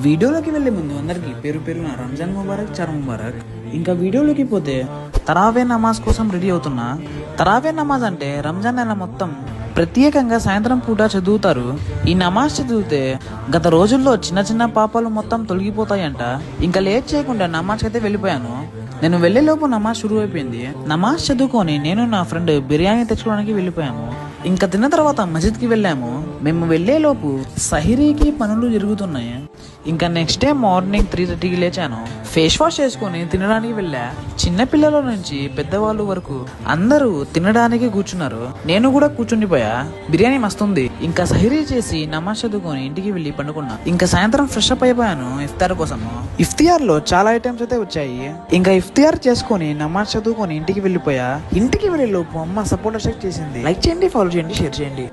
వీడియోలోకి వెళ్లే ముందు అందరికి పేరు పేరున రంజాన్ ముబారక్, చర్ ముబారక్. ఇంకా వీడియోలోకి పోతే తరావే నమాజ్ కోసం రెడీ అవుతున్నా. తరావే నమాజ్ అంటే రంజాన్ నెల మొత్తం ప్రత్యేకంగా సాయంత్రం పూట చదువుతారు. ఈ నమాజ్ చదివితే గత రోజుల్లో చిన్న చిన్న పాపాలు మొత్తం తొలగిపోతాయంట. ఇంకా లేట్ చేయకుండా నమాజ్కి అయితే వెళ్ళిపోయాను. నేను వెళ్లేలోపు నమాజ్ షురూ అయిపోయింది. నమాజ్ చదువుకొని నేను నా ఫ్రెండ్ బిర్యానీ తెచ్చుకోవడానికి వెళ్ళిపోయాము. ఇంకా తిన్న తర్వాత మస్జిద్కి వెళ్ళాము. మేము వెళ్లేలోపు సహిరీకి పనులు జరుగుతున్నాయి. ఇంకా నెక్స్ట్ డే మార్నింగ్ 3:30కి లేచాను. ఫేస్ వాష్ చేసుకుని తినడానికి వెళ్ళా. చిన్న పిల్లల నుంచి పెద్దవాళ్ళు వరకు అందరూ తినడానికి కూర్చున్నారు. నేను కూడా కూర్చుండిపోయా. బిర్యానీ మస్తుంది. ఇంకా సహిరీ చేసి నమాజ్ చదువుకొని ఇంటికి వెళ్ళి పండుకున్నా. ఇంకా సాయంత్రం ఫ్రెష్ అప్ అయిపోయాను ఇఫ్తార్ కోసము. ఇఫ్తియార్ లో చాలా ఐటమ్స్ అయితే వచ్చాయి. ఇంకా ఇఫ్తియార్ చేసుకొని నమాజ్ చదువుకొని ఇంటికి వెళ్ళిపోయా. ఇంటికి వెళ్ళే లోపు అమ్మ సపోటా షేక్ చేసింది. లైక్ చేయండి, ఫాలో చేయండి, షేర్ చేయండి.